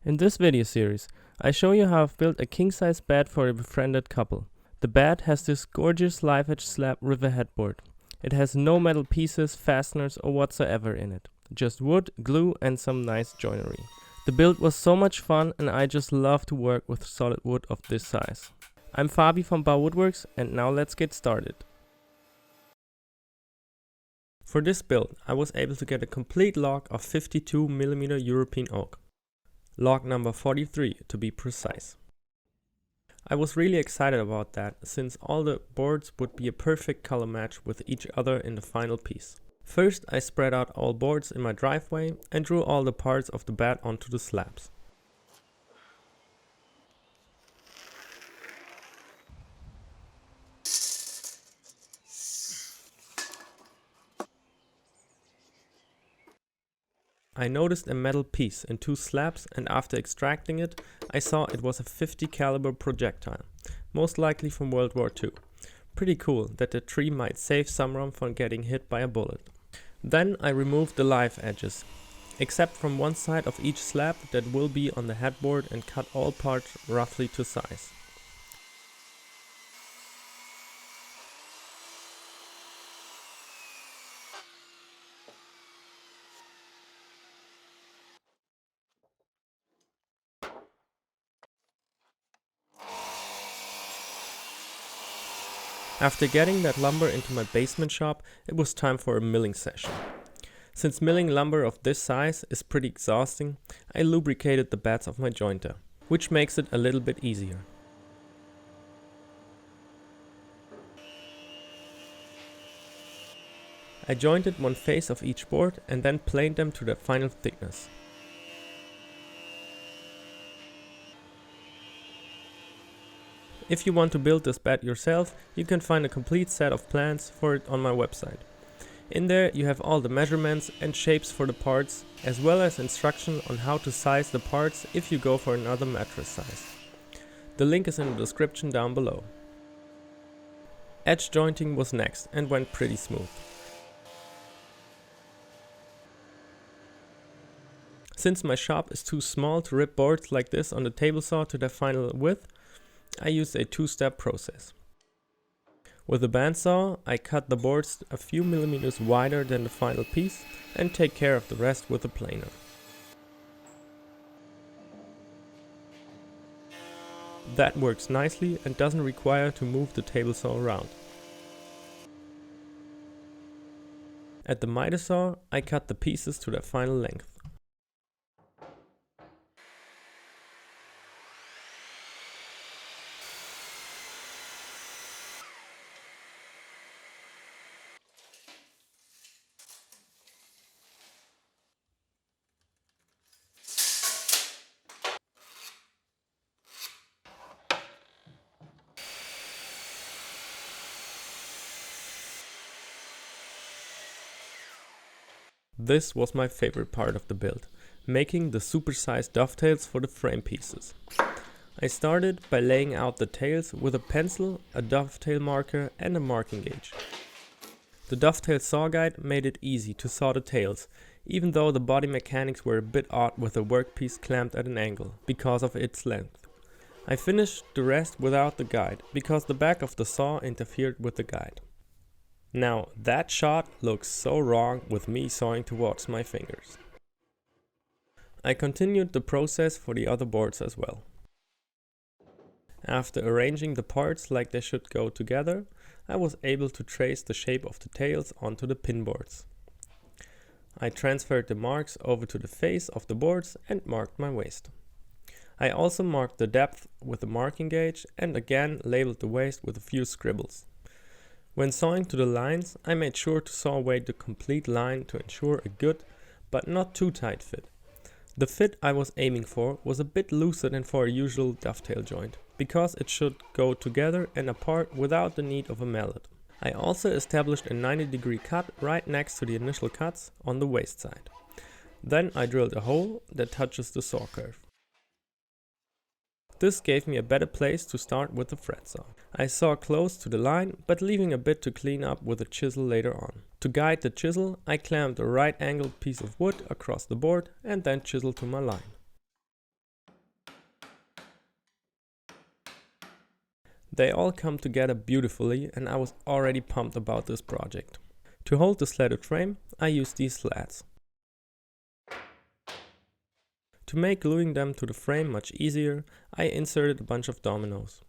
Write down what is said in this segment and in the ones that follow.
In this video series, I show you how I've built a king-size bed for a befriended couple. The bed has this gorgeous live edge slab with a headboard. It has no metal pieces, fasteners or whatsoever in it. Just wood, glue and some nice joinery. The build was so much fun and I just love to work with solid wood of this size. I'm Fabi from Bau-Woodworks and now let's get started. For this build, I was able to get a complete log of 52mm European oak. Log number 43 to be precise. I was really excited about that, since all the boards would be a perfect color match with each other in the final piece. First I spread out all boards in my driveway and drew all the parts of the bed onto the slabs. I noticed a metal piece in two slabs and after extracting it, I saw it was a 50 caliber projectile, most likely from World War II. Pretty cool that the tree might save someone from getting hit by a bullet. Then I removed the live edges, except from one side of each slab that will be on the headboard, and cut all parts roughly to size. After getting that lumber into my basement shop, it was time for a milling session. Since milling lumber of this size is pretty exhausting, I lubricated the beds of my jointer, which makes it a little bit easier. I jointed one face of each board and then planed them to their final thickness. If you want to build this bed yourself, you can find a complete set of plans for it on my website. In there you have all the measurements and shapes for the parts, as well as instruction on how to size the parts if you go for another mattress size. The link is in the description down below. Edge jointing was next and went pretty smooth. Since my shop is too small to rip boards like this on the table saw to their final width, I used a two-step process. With a bandsaw, I cut the boards a few millimeters wider than the final piece and take care of the rest with a planer. That works nicely and doesn't require to move the table saw around. At the miter saw, I cut the pieces to their final length. This was my favorite part of the build, making the supersized dovetails for the frame pieces. I started by laying out the tails with a pencil, a dovetail marker and a marking gauge. The dovetail saw guide made it easy to saw the tails, even though the body mechanics were a bit odd with the workpiece clamped at an angle because of its length. I finished the rest without the guide, because the back of the saw interfered with the guide. Now that shot looks so wrong with me sawing towards my fingers. I continued the process for the other boards as well. After arranging the parts like they should go together, I was able to trace the shape of the tails onto the pin boards. I transferred the marks over to the face of the boards and marked my waist. I also marked the depth with a marking gauge and again labeled the waist with a few scribbles. When sawing to the lines, I made sure to saw away the complete line to ensure a good, but not too tight fit. The fit I was aiming for was a bit looser than for a usual dovetail joint, because it should go together and apart without the need of a mallet. I also established a 90-degree cut right next to the initial cuts on the waist side. Then I drilled a hole that touches the saw curve. This gave me a better place to start with the fret saw. I saw close to the line, but leaving a bit to clean up with a chisel later on. To guide the chisel, I clamped a right angled piece of wood across the board and then chiseled to my line. They all come together beautifully and I was already pumped about this project. To hold the slatted frame, I used these slats. To make gluing them to the frame much easier, I inserted a bunch of dominoes.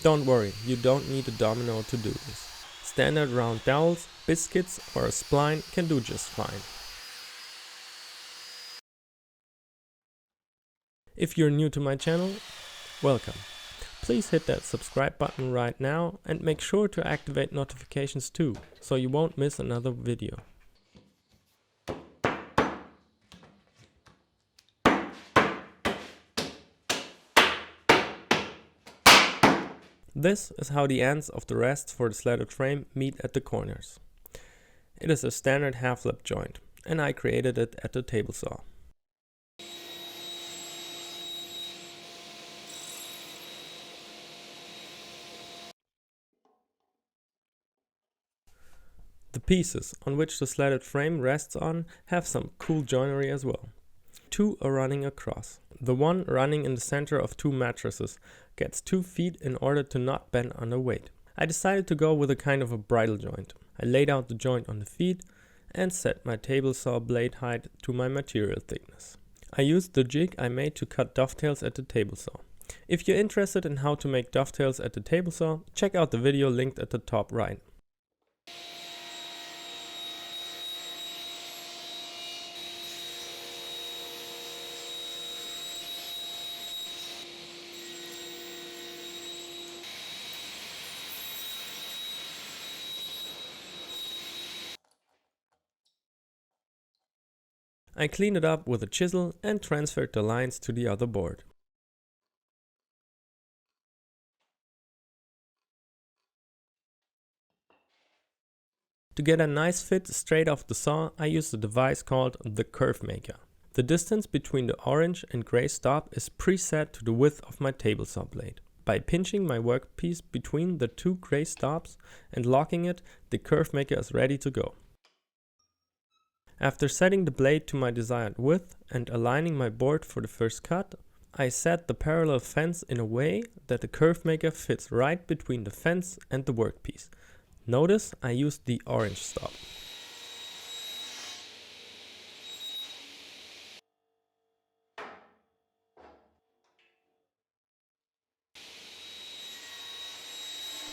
Don't worry, you don't need a domino to do this. Standard round dowels, biscuits or a spline can do just fine. If you're new to my channel, welcome. Please hit that subscribe button right now and make sure to activate notifications too, so you won't miss another video. This is how the ends of the rests for the slatted frame meet at the corners. It is a standard half-lap joint, and I created it at the table saw. The pieces on which the slatted frame rests on have some cool joinery as well. Two are running across. The one running in the center of two mattresses gets 2 feet in order to not bend under weight. I decided to go with a kind of a bridle joint. I laid out the joint on the feet and set my table saw blade height to my material thickness. I used the jig I made to cut dovetails at the table saw. If you're interested in how to make dovetails at the table saw, check out the video linked at the top right. I cleaned it up with a chisel and transferred the lines to the other board. To get a nice fit straight off the saw, I used a device called the Curve Maker. The distance between the orange and gray stop is preset to the width of my table saw blade. By pinching my workpiece between the 2 gray stops and locking it, the Curve Maker is ready to go. After setting the blade to my desired width and aligning my board for the first cut, I set the parallel fence in a way that the Curve Maker fits right between the fence and the workpiece. Notice I used the orange stop.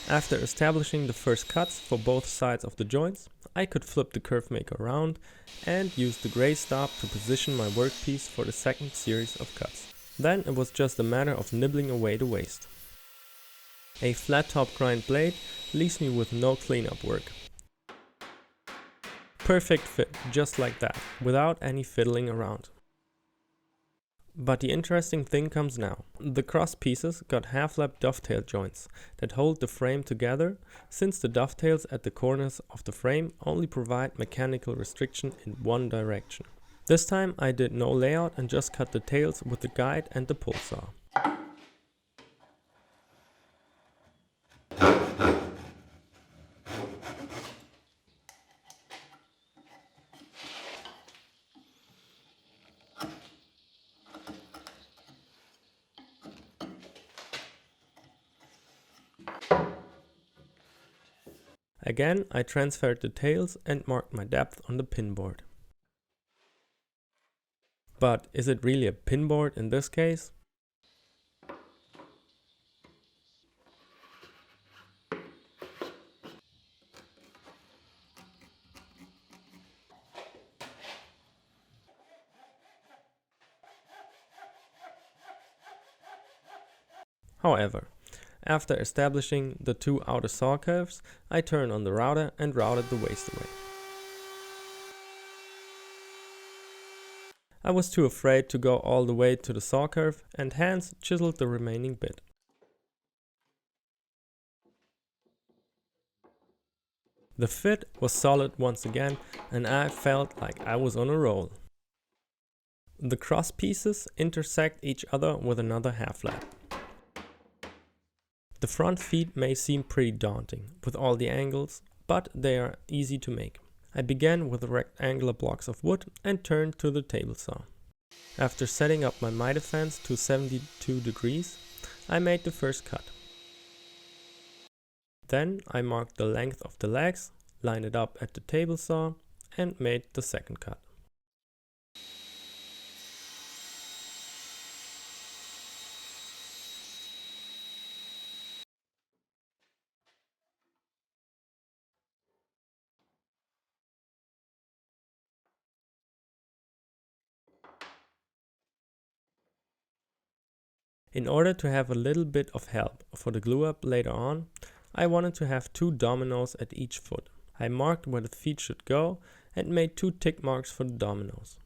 After establishing the first cuts for both sides of the joints, I could flip the Curve Maker around and use the gray stop to position my workpiece for the second series of cuts. Then it was just a matter of nibbling away the waste. A flat top grind blade leaves me with no cleanup work. Perfect fit, just like that, without any fiddling around. But the interesting thing comes now. The cross pieces got half-lap dovetail joints that hold the frame together, since the dovetails at the corners of the frame only provide mechanical restriction in one direction. This time I did no layout and just cut the tails with the guide and the pull saw. Again, I transferred the tails and marked my depth on the pin board. But is it really a pin board in this case? However, after establishing the 2 outer saw curves, I turned on the router and routed the waste away. I was too afraid to go all the way to the saw curve and hence chiseled the remaining bit. The fit was solid once again and I felt like I was on a roll. The cross pieces intersect each other with another half lap. The front feet may seem pretty daunting with all the angles, but they are easy to make. I began with rectangular blocks of wood and turned to the table saw. After setting up my mitre fence to 72 degrees, I made the first cut. Then I marked the length of the legs, lined it up at the table saw, and made the second cut. In order to have a little bit of help for the glue up later on, I wanted to have 2 dominoes at each foot. I marked where the feet should go and made 2 tick marks for the dominoes.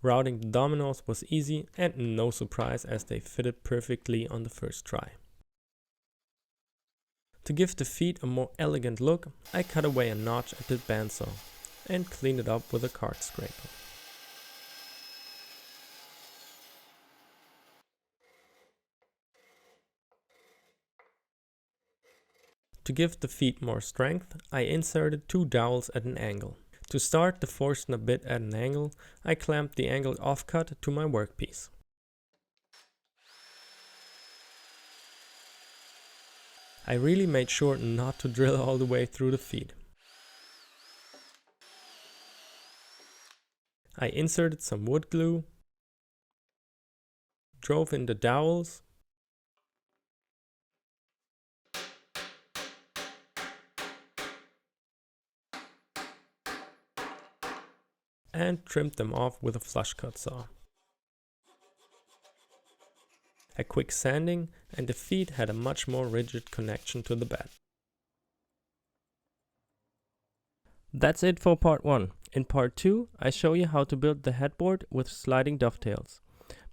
Routing the dominoes was easy and no surprise as they fitted perfectly on the first try. To give the feet a more elegant look, I cut away a notch at the bandsaw and cleaned it up with a card scraper. To give the feet more strength, I inserted 2 dowels at an angle. To start the Forstner bit at an angle, I clamped the angled offcut to my workpiece. I really made sure not to drill all the way through the feet. I inserted some wood glue, drove in the dowels, and trimmed them off with a flush cut saw. A quick sanding and the feet had a much more rigid connection to the bed. That's it for part 1. In part 2, I show you how to build the headboard with sliding dovetails,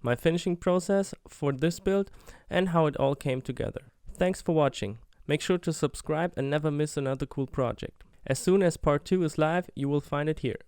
my finishing process for this build and how it all came together. Thanks for watching. Make sure to subscribe and never miss another cool project. As soon as part 2 is live, you will find it here.